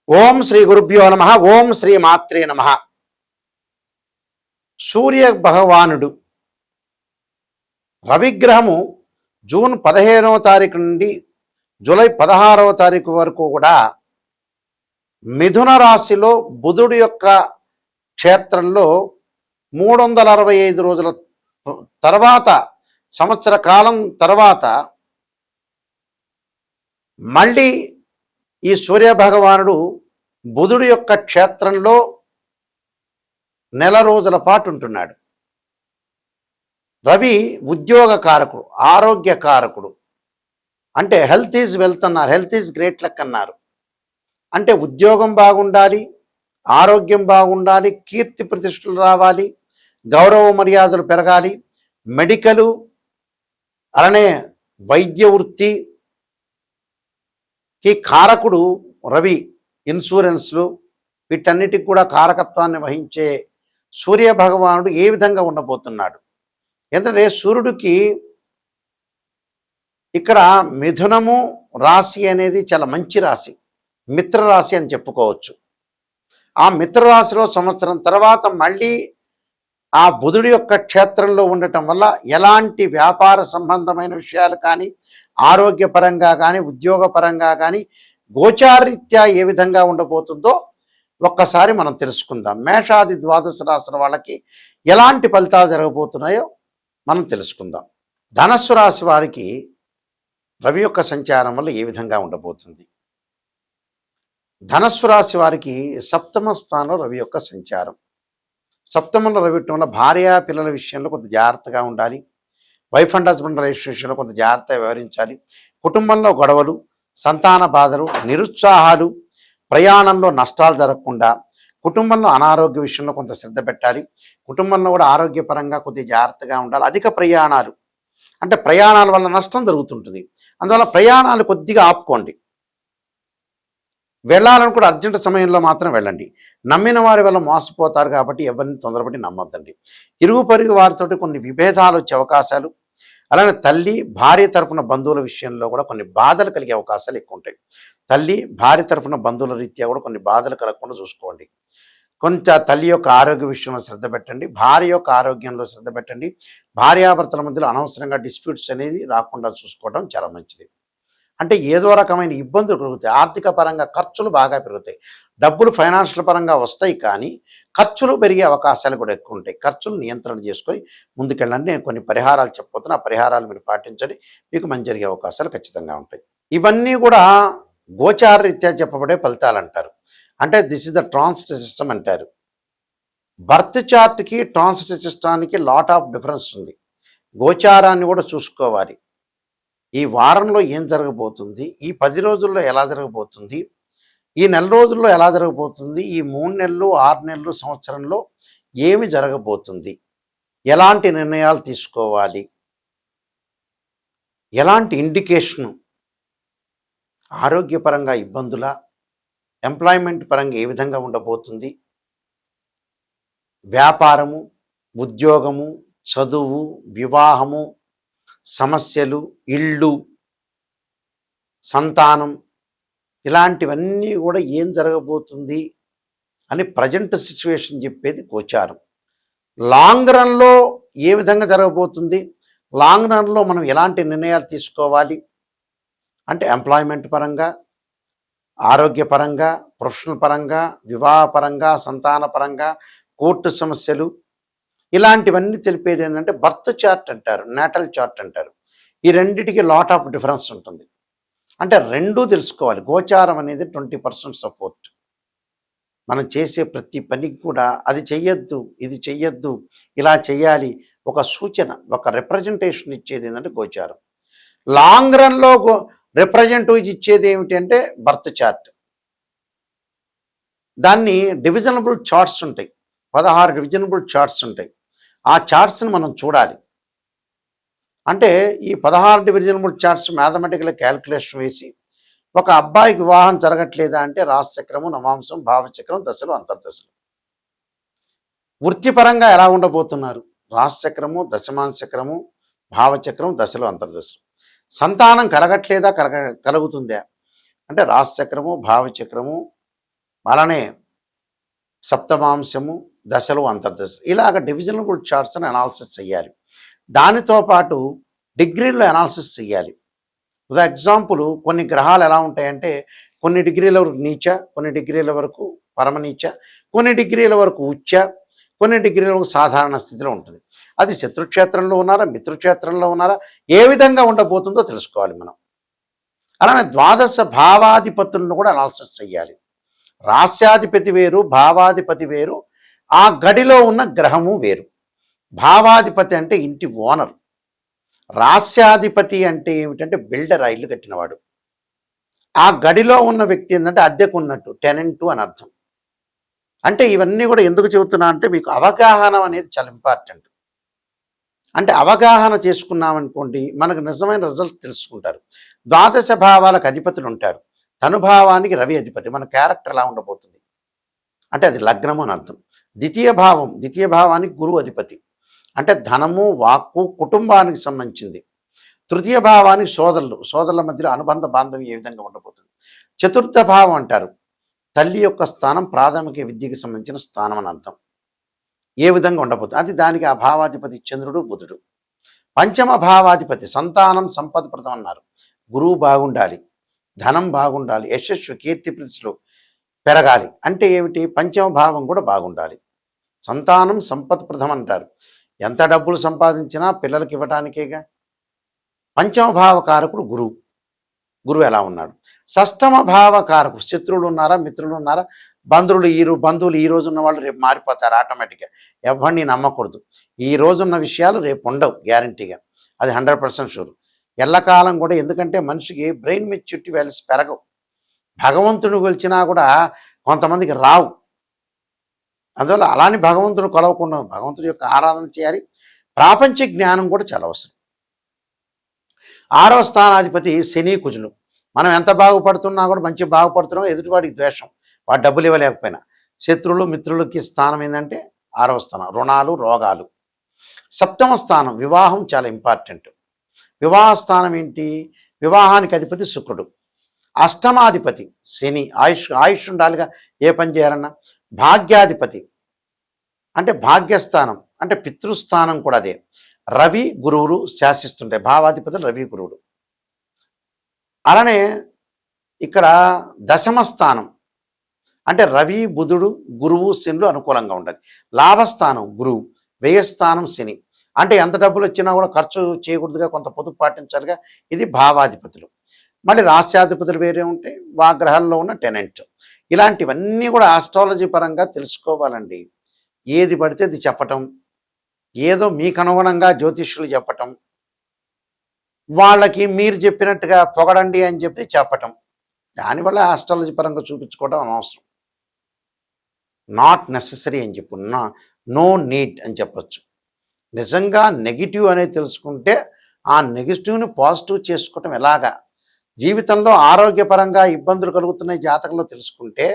ఓం శ్రీ గురుభ్యో నమ. ఓం శ్రీ మాత్రే నమ. సూర్య భగవానుడు రవిగ్రహము జూన్ 15వ తారీఖు నుండి జూలై 16వ తారీఖు వరకు కూడా మిథున రాశిలో బుధుడి యొక్క క్షేత్రంలో 365 రోజుల తర్వాత, సంవత్సర కాలం తర్వాత మళ్ళీ ఈ సూర్య భగవానుడు బుధుడి యొక్క క్షేత్రంలో నెల రోజుల పాటు ఉంటున్నాడు. రవి ఉద్యోగ కారకుడు, ఆరోగ్య కారకుడు. అంటే హెల్త్ ఈజ్ వెల్త్ అన్నారు, హెల్త్ ఈజ్ గ్రేట్ లక్ అన్నారు. అంటే ఉద్యోగం బాగుండాలి, ఆరోగ్యం బాగుండాలి, కీర్తి ప్రతిష్టలు రావాలి, గౌరవ మర్యాదలు పెరగాలి, మెడికలు అలానే వైద్య వృత్తికి కారకుడు రవి. ఇన్సూరెన్స్లు వీటన్నిటికి కూడా కారకత్వాన్ని వహించే సూర్య భగవానుడు ఏ విధంగా ఉండబోతున్నాడు? ఎందుకంటే సూర్యుడికి ఇక్కడ మిథునము రాశి అనేది చాలా మంచి రాశి, మిత్రరాశి అని చెప్పుకోవచ్చు. ఆ మిత్రరాశిలో సంవత్సరం తర్వాత మళ్ళీ ఆ బుధుడి యొక్క క్షేత్రంలో ఉండటం వల్ల ఎలాంటి వ్యాపార సంబంధమైన విషయాలు కానీ, ఆరోగ్యపరంగా కానీ, ఉద్యోగపరంగా కానీ గోచారీత్యా ఏ విధంగా ఉండబోతుందో ఒక్కసారి మనం తెలుసుకుందాం. మేషాది ద్వాదశ రాశుల వాళ్ళకి ఎలాంటి ఫలితాలు జరగబోతున్నాయో మనం తెలుసుకుందాం. ధనస్సు రాశి వారికి రవి యొక్క సంచారం వల్ల ఏ విధంగా ఉండబోతుంది? ధనస్సు రాశి వారికి సప్తమ స్థానంలో రవి యొక్క సంచారం. సప్తమంలో రవి ఉండటం వల్ల భార్య పిల్లల విషయంలో కొంత జాగ్రత్తగా ఉండాలి. వైఫ్ అండ్ హస్బెండ్ రిలేషన్షిప్లో కొంత జాగ్రత్తగా వ్యవహరించాలి. కుటుంబంలో గొడవలు, సంతాన బాధలు, నిరుత్సాహాలు, ప్రయాణంలో నష్టాలు జరగకుండా, కుటుంబంలో అనారోగ్య విషయంలో కొంత శ్రద్ధ పెట్టాలి. కుటుంబంలో కూడా ఆరోగ్యపరంగా కొద్దిగా జాగ్రత్తగా ఉండాలి. అధిక ప్రయాణాలు అంటే ప్రయాణాల వల్ల నష్టం జరుగుతుంటుంది. అందువల్ల ప్రయాణాలు కొద్దిగా ఆపుకోండి. వెళ్ళాలని కూడా అర్జెంట్ సమయంలో మాత్రం వెళ్ళండి. నమ్మిన వారి వల్ల మోసపోతారు కాబట్టి ఎవరిని తొందరపడి నమ్మొద్దండి. ఇరుగు పొరుగు వారితో కొన్ని విభేదాలు వచ్చే అవకాశాలు, అలానే తల్లి భార్య తరఫున బంధువుల విషయంలో కూడా కొన్ని బాధలు కలిగే అవకాశాలు ఎక్కువ ఉంటాయి. తల్లి భార్య తరఫున బంధువుల రీత్యా కూడా కొన్ని బాధలు కలగకుండా చూసుకోండి. కొంత తల్లి యొక్క ఆరోగ్య విషయంలో శ్రద్ధ పెట్టండి, భార్య యొక్క ఆరోగ్యంలో శ్రద్ధ పెట్టండి. భార్యాభర్తల మధ్యలో అనవసరంగా డిస్ప్యూట్స్ అనేది రాకుండా చూసుకోవడం చాలా మంచిది. అంటే ఏదో రకమైన ఇబ్బందులు పెరుగుతాయి. ఆర్థిక పరంగా ఖర్చులు బాగా పెరుగుతాయి. డబ్బులు ఫైనాన్షియల్ పరంగా వస్తాయి, కానీ ఖర్చులు పెరిగే అవకాశాలు కూడా ఎక్కువ ఉంటాయి. ఖర్చులు నియంత్రణ చేసుకొని ముందుకెళ్ళండి. నేను కొన్ని పరిహారాలు చెప్పబోతున్నా, ఆ పరిహారాలు మీరు పాటించండి, మీకు మంచి జరిగే అవకాశాలు ఖచ్చితంగా ఉంటాయి. ఇవన్నీ కూడా గోచార రీత్యా చెప్పబడే ఫలితాలు అంటారు. అంటే this is the transit system అంటారు. బర్త్ చార్ట్కి ట్రాన్సిట్ సిస్టానికి లాట్ ఆఫ్ డిఫరెన్స్ ఉంది. గోచారాన్ని కూడా చూసుకోవాలి. ఈ వారంలో ఏం జరగబోతుంది, ఈ 10 రోజుల్లో ఎలా జరగబోతుంది, ఈ నెల రోజుల్లో ఎలా జరగబోతుంది, ఈ 3 నెలలు 6 నెలలు సంవత్సరంలో ఏమి జరగబోతుంది, ఎలాంటి నిర్ణయాలు తీసుకోవాలి, ఎలాంటి ఇండికేషను, ఆరోగ్యపరంగా ఇబ్బందుల, ఎంప్లాయ్మెంట్ పరంగా ఏ విధంగా ఉండబోతుంది, వ్యాపారము, ఉద్యోగము, చదువు, వివాహము, సమస్యలు, ఇళ్ళు, సంతానం, ఇలాంటివన్నీ కూడా ఏం జరగబోతుంది అని ప్రజెంట్ సిచ్యువేషన్ చెప్పేది గోచారం. లాంగ్ రన్లో ఏ విధంగా జరగబోతుంది, లాంగ్ రన్లో మనం ఎలాంటి నిర్ణయాలు తీసుకోవాలి అంటే ఎంప్లాయ్మెంట్ పరంగా, ఆరోగ్యపరంగా, ప్రొఫెషనల్ పరంగా, వివాహపరంగా, సంతాన పరంగా, కోర్టు సమస్యలు, ఇలాంటివన్నీ తెలిపేది ఏంటంటే బర్త్ చార్ట్ అంటారు, నేటల్ చార్ట్ అంటారు. ఈ రెండిటికి లాట్ ఆఫ్ డిఫరెన్స్ ఉంటుంది. అంటే రెండూ తెలుసుకోవాలి. గోచారం అనేది 20% సపోర్ట్. మనం చేసే ప్రతి పనికి కూడా అది చెయ్యొద్దు, ఇది చెయ్యొద్దు, ఇలా చెయ్యాలి, ఒక సూచన, ఒక రిప్రజెంటేషన్ ఇచ్చేది ఏంటంటే గోచారం. లాంగ్ రన్లో రిప్రజెంటేటివ్ ఇచ్చేది ఏమిటి అంటే బర్త్ చార్ట్. దాన్ని డివిజనబుల్ చార్ట్స్ ఉంటాయి, 16 డివిజనబుల్ చార్ట్స్ ఉంటాయి. ఆ చార్ట్స్ని మనం చూడాలి. అంటే ఈ 16 డివిజనబుల్ చార్ట్స్ మ్యాథమెటికల్ క్యాల్కులేషన్ వేసి ఒక అబ్బాయికి వివాహం జరగట్లేదా అంటే రాశిచక్రము, నవాంశం, భావచక్రం, దశలు, అంతర్దశలు. వృత్తిపరంగా ఎలా ఉండబోతున్నారు? రాశిచక్రము, దశమాంశచక్రము, భావచక్రం, దశలు, అంతర్దశలు. సంతానం కలగట్లేదా, కలుగుతుందా అంటే రాశిచక్రము, భావచక్రము, అలానే సప్తమాంశము, దశలు, అంతర్దశలు ఇలాగ డివిజనల్ చార్ట్స్ని అనాలిసిస్ చేయాలి. దానితో పాటు డిగ్రీల్లో అనాలిసిస్ చేయాలి. ఫర్ ఎగ్జాంపుల్ కొన్ని గ్రహాలు ఎలా ఉంటాయంటే కొన్ని డిగ్రీల వరకు నీచ, కొన్ని డిగ్రీల వరకు పరమనీచ, కొన్ని డిగ్రీల వరకు ఉచ్చ, కొన్ని డిగ్రీల వరకు సాధారణ స్థితిలో ఉంటుంది. అది శత్రుక్షేత్రంలో ఉన్నారా, మిత్రుక్షేత్రంలో ఉన్నారా, ఏ విధంగా ఉండబోతుందో తెలుసుకోవాలి మనం. అలానే ద్వాదశ భావాధిపతులను కూడా అనాలిసిస్ చేయాలి. రాస్యాధిపతి వేరు, భావాధిపతి వేరు, ఆ గడిలో ఉన్న గ్రహము వేరు. భావాధిపతి అంటే ఇంటి ఓనర్, రాస్యాధిపతి అంటే ఏమిటంటే బిల్డర్, ఇల్లు కట్టినవాడు. ఆ గడిలో ఉన్న వ్యక్తి ఏంటంటే అద్దెకు ఉన్నట్టు, టెనెంటు అని అర్థం. అంటే ఇవన్నీ కూడా ఎందుకు చెబుతున్నా అంటే మీకు అవగాహన అనేది చాలా ఇంపార్టెంట్. అంటే అవగాహన చేసుకున్నామనుకోండి మనకు నిజమైన రిజల్ట్ తెలుసుకుంటారు. ద్వాదశ భావాలకు అధిపతులు ఉంటారు. తనుభావానికి రవి అధిపతి. మన క్యారెక్టర్ ఎలా ఉండబోతుంది అంటే అది లగ్నము అని అర్థం. ద్వితీయ భావానికి గురువు అధిపతి, అంటే ధనము, వాక్కు, కుటుంబానికి సంబంధించింది. తృతీయ భావానికి సోదరుల మధ్యలో అనుబంధ బాంధవ్యం ఏ విధంగా ఉండబోతుంది. చతుర్థ భావం అంటారు తల్లి యొక్క స్థానం, ప్రాథమిక విద్యకి సంబంధించిన స్థానం అని అర్థం. ఏ విధంగా ఉండబోతుంది అది దానికి ఆ భావాధిపతి చంద్రుడు, బుధుడు. పంచమ భావాధిపతి సంతానం, సంపద ప్రదం అన్నారు. గురువు బాగుండాలి, ధనం బాగుండాలి, యశస్సు, కీర్తి ప్రతిష్టలు పెరగాలి. అంటే ఏమిటి, పంచమ భావం కూడా బాగుండాలి. సంతానం సంపద ప్రథం అంటారు. ఎంత డబ్బులు సంపాదించినా పిల్లలకి ఇవ్వటానికేగా. పంచమ భావకారకుడు గురువు ఎలా ఉన్నాడు. షష్టమ భావకారకుడు శత్రువులు ఉన్నారా, మిత్రులు ఉన్నారా, బంధువులు ఈ రోజు ఉన్న వాళ్ళు రేపు మారిపోతారు ఆటోమేటిక్గా. ఎవరిని నమ్మకూడదు. ఈ రోజున్న విషయాలు రేపు ఉండవు గ్యారంటీగా, అది 100% షూర్. ఎల్లకాలం కూడా, ఎందుకంటే మనిషికి బ్రెయిన్ మెచ్యూరిటీ వాల్యూస్ పెరగవు. భగవంతుని కొలిచినా కూడా కొంతమందికి రావు. అందువల్ల అలానే భగవంతుడు కొలవకుండా భగవంతుడి యొక్క ఆరాధన చేయాలి. ప్రాపంచిక జ్ఞానం కూడా చాలా అవసరం. 6వ స్థానాధిపతి శని, కుజులు. మనం ఎంత బాగుపడుతున్నా కూడా మంచి బాగుపడుతున్నాం, ఎదుటివాడికి ద్వేషం, వాడు డబ్బులు ఇవ్వలేకపోయినా. శత్రువులు మిత్రులకి స్థానం ఏంటంటే 6వ స్థానం, రుణాలు, రోగాలు. 7వ స్థానం వివాహం, చాలా ఇంపార్టెంట్. వివాహ స్థానం ఏంటి, వివాహానికి అధిపతి శుక్రుడు. అష్టమాధిపతి శని, ఆయుష్ ఉండాలిగా ఏ పని చేయాలన్నా. భాగ్యాధిపతి అంటే భాగ్యస్థానం, అంటే పితృస్థానం కూడా అదే. రవి, గురువులు శాసిస్తుంటాయి. భావాధిపతులు రవి, గురువులు. అలానే ఇక్కడ దశమ స్థానం అంటే రవి, బుధుడు, గురువు, శనులు అనుకూలంగా ఉంటుంది. లాభస్థానం గురువు, వ్యయస్థానం శని. అంటే ఎంత డబ్బులు వచ్చినా కూడా ఖర్చు చేయకూడదుగా, కొంత పొదుపు పాటించాలిగా. ఇది భావాధిపతులు. మళ్ళీ రాస్యాధిపతులు వేరే ఉంటాయి, ఆ గ్రహాల్లో ఉన్న టెనెంట్. ఇలాంటివన్నీ కూడా ఆస్ట్రాలజీ పరంగా తెలుసుకోవాలండి. ఏది పడితే అది చెప్పటం, ఏదో మీకు అనుగుణంగా జ్యోతిష్యులు చెప్పటం, వాళ్ళకి మీరు చెప్పినట్టుగా పొగడండి అని చెప్పటం, దానివల్ల ఆస్ట్రాలజీ పరంగా చూపించుకోవడం అనవసరం. నాట్ నెససరీ అని చెప్పు, నో నీడ్ అని చెప్పచ్చు. నిజంగా నెగిటివ్ అనేది తెలుసుకుంటే ఆ నెగిటివ్ని పాజిటివ్ చేసుకోవటం ఎలాగా, జీవితంలో ఆరోగ్యపరంగా ఇబ్బందులు కలుగుతున్నాయి జాతకంలో తెలుసుకుంటే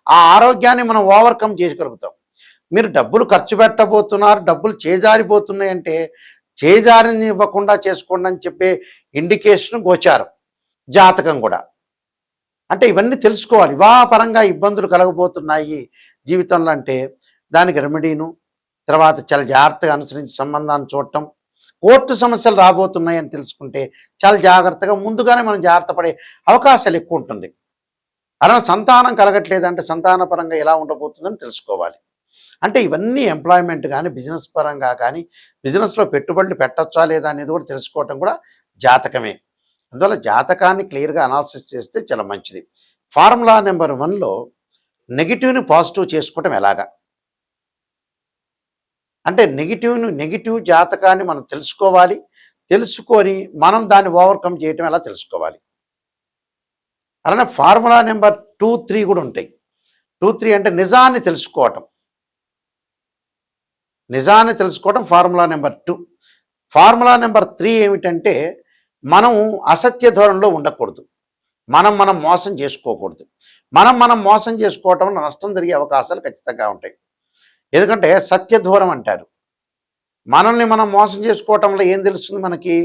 ఆ ఆరోగ్యాన్ని మనం ఓవర్కమ్ చేయగలుగుతాం. మీరు డబ్బులు ఖర్చు పెట్టబోతున్నారు, డబ్బులు చేజారిపోతున్నాయి అంటే చేజారిని ఇవ్వకుండా చేసుకోండి అని చెప్పే ఇండికేషన్ గోచారం, జాతకం కూడా. అంటే ఇవన్నీ తెలుసుకోవాలి. వివాహపరంగా ఇబ్బందులు కలగబోతున్నాయి జీవితంలో అంటే దానికి రెమెడీను, తర్వాత చాలా జాగ్రత్తగా అనుసరించి సంబంధాన్ని చూడటం, కోర్టు సమస్యలు రాబోతున్నాయి అని తెలుసుకుంటే చాలా జాగ్రత్తగా ముందుగానే మనం జాగ్రత్త పడే అవకాశాలు ఎక్కువ ఉంటుంది. అలా సంతానం కలగట్లేదంటే సంతానపరంగా ఎలా ఉండబోతుందని తెలుసుకోవాలి. అంటే ఇవన్నీ ఎంప్లాయ్మెంట్ కానీ, బిజినెస్ పరంగా కానీ, బిజినెస్లో పెట్టుబడులు పెట్టచ్చా లేదా అనేది కూడా తెలుసుకోవటం కూడా జాతకమే. అందువల్ల జాతకాన్ని క్లియర్గా అనాలిసిస్ చేస్తే చాలా మంచిది. ఫార్ములా నెంబర్ 1లో నెగిటివ్ని పాజిటివ్ చేసుకోవటం ఎలాగా అంటే నెగిటివ్ జాతకాన్ని మనం తెలుసుకోవాలి. తెలుసుకొని మనం దాన్ని ఓవర్కమ్ చేయటం ఎలా తెలుసుకోవాలి. అలానే ఫార్ములా నెంబర్ 2, 3 కూడా ఉంటాయి. 2, 3 అంటే నిజాన్ని తెలుసుకోవటం ఫార్ములా నెంబర్ 2. ఫార్ములా నెంబర్ 3 ఏమిటంటే మనం అసత్య ధోరణిలో ఉండకూడదు, మనం మోసం చేసుకోకూడదు. మనం మోసం చేసుకోవటం వల్ల నష్టం జరిగే అవకాశాలు ఖచ్చితంగా ఉంటాయి. ఎందుకంటే సత్యదూరం అంటారు. మనల్ని మనం మోసం చేసుకోవటం వల్ల ఏం తెలుస్తుంది మనకి,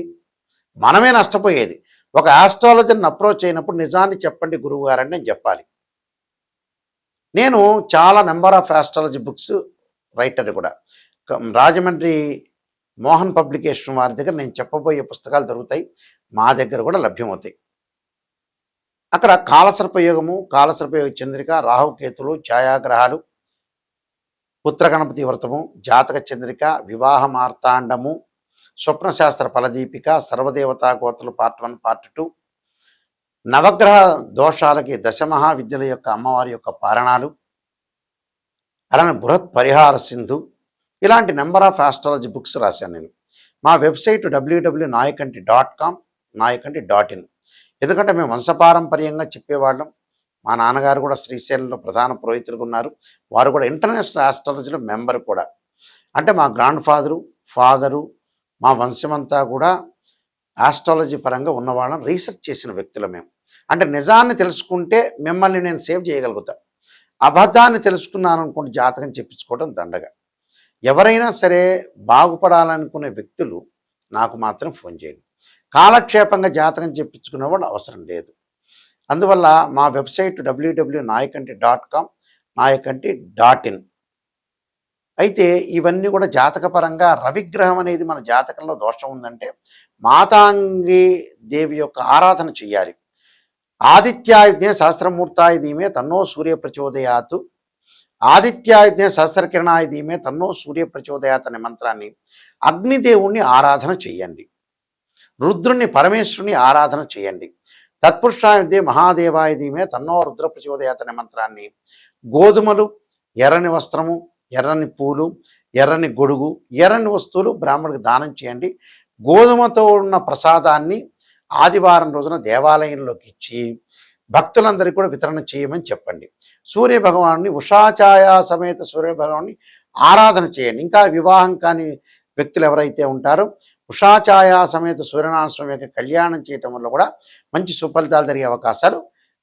మనమే నష్టపోయేది. ఒక ఆస్ట్రాలజర్ని అప్రోచ్ అయినప్పుడు నిజాన్ని చెప్పండి గురువు గారని నేను చెప్పాలి. నేను చాలా number of astrology books writer కూడా. రాజమండ్రి మోహన్ పబ్లికేషన్ వారి దగ్గర నేను చెప్పబోయే పుస్తకాలు దొరుకుతాయి. మా దగ్గర కూడా లభ్యమవుతాయి. అక్కడ కాలసర్పయోగము, కాలసర్పయోగ చంద్రిక, రాహుకేతులు, ఛాయాగ్రహాలు, పుత్రగణపతి వ్రతము, జాతక చంద్రిక, వివాహ మార్తాండము, స్వప్నశాస్త్ర ఫలదీపిక, సర్వదేవతా గోత్రులు పార్ట్ 1 పార్ట్ 2, నవగ్రహ దోషాలకి దశమహావిద్యల యొక్క అమ్మవారి యొక్క పారణాలు, అలానే బృహత్ పరిహార సింధు, ఇలాంటి నెంబర్ ఆఫ్ ఆస్ట్రాలజీ బుక్స్ రాశాను నేను. మా వెబ్సైట్ www.nayakanti.com, nayakanti.in. ఎందుకంటే మేము వంశపారంపర్యంగా చెప్పేవాళ్ళం. మా నాన్నగారు కూడా శ్రీశైలంలో ప్రధాన పురోహితులుగా ఉన్నారు. వారు కూడా ఇంటర్నేషనల్ ఆస్ట్రాలజీలో మెంబర్ కూడా. అంటే మా గ్రాండ్ ఫాదరు మా వంశమంతా కూడా ఆస్ట్రాలజీ పరంగా ఉన్నవాళ్ళని రీసెర్చ్ చేసిన వ్యక్తులు మేము. అంటే నిజాన్ని తెలుసుకుంటే మిమ్మల్ని నేను సేవ్ చేయగలుగుతా. అబద్ధాన్ని తెలుసుకున్నాను అనుకోండి, జాతకం చెప్పించుకోవడం దండగా. ఎవరైనా సరే బాగుపడాలనుకునే వ్యక్తులు నాకు మాత్రం ఫోన్ చేయండి. కాలక్షేపంగా జాతకం చెప్పించుకునే వాళ్ళు అవసరం లేదు. అందువల్ల మా వెబ్సైట్ www.nayakanti.com, nayakanti.in. అయితే ఇవన్నీ కూడా జాతకపరంగా రవిగ్రహం అనేది మన జాతకంలో దోషం ఉందంటే మాతాంగి దేవి యొక్క ఆరాధన చెయ్యాలి. ఆదిత్యాయుజ్ఞే సహస్రమూర్తాయ ధీమే తన్నో సూర్య ప్రచోదయాత్, ఆదిత్యాయుజ్ఞే సహస్రకిరణాయ ధీమే తన్నో సూర్య ప్రచోదయాత్ అనే మంత్రాన్ని అగ్నిదేవుణ్ణి ఆరాధన చేయండి. రుద్రుణ్ణి పరమేశ్వరుని ఆరాధన చేయండి. తత్పురుషాయుధే మహాదేవాయ ధీమే తన్నో రుద్ర ప్రచోదయాత్ అనే మంత్రాన్ని గోధుమలు, ఎర్రని వస్త్రము, ఎర్రని పూలు, ఎర్రని గొడుగు, ఎర్రని వస్తువులు బ్రాహ్మణుడికి దానం చేయండి. గోధుమతో ఉన్న ప్రసాదాన్ని ఆదివారం రోజున దేవాలయంలోకి ఇచ్చి భక్తులందరికీ కూడా వితరణ చేయమని చెప్పండి. సూర్యభగవాన్ని ఉషాఛాయా సమేత సూర్యభగవాన్ని ఆరాధన చేయండి. ఇంకా వివాహం కాని వ్యక్తులు ఎవరైతే ఉంటారో ఉషాఛాయా సమేత సూర్యనారాయణ స్వామి యొక్క కళ్యాణం చేయటం వల్ల కూడా మంచి సుఫలితాలు జరిగే అవకాశాలు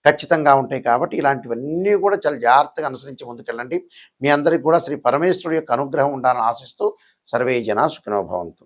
ఖచ్చితంగా ఉంటాయి. కాబట్టి ఇలాంటివన్నీ కూడా చాలా జాగ్రత్తగా అనుసరించి ముందుకెళ్ళండి. మీ అందరికీ కూడా శ్రీ పరమేశ్వరుడు యొక్క అనుగ్రహం ఉండాలని ఆశిస్తూ సర్వే జనా సుఖినో భవంతు.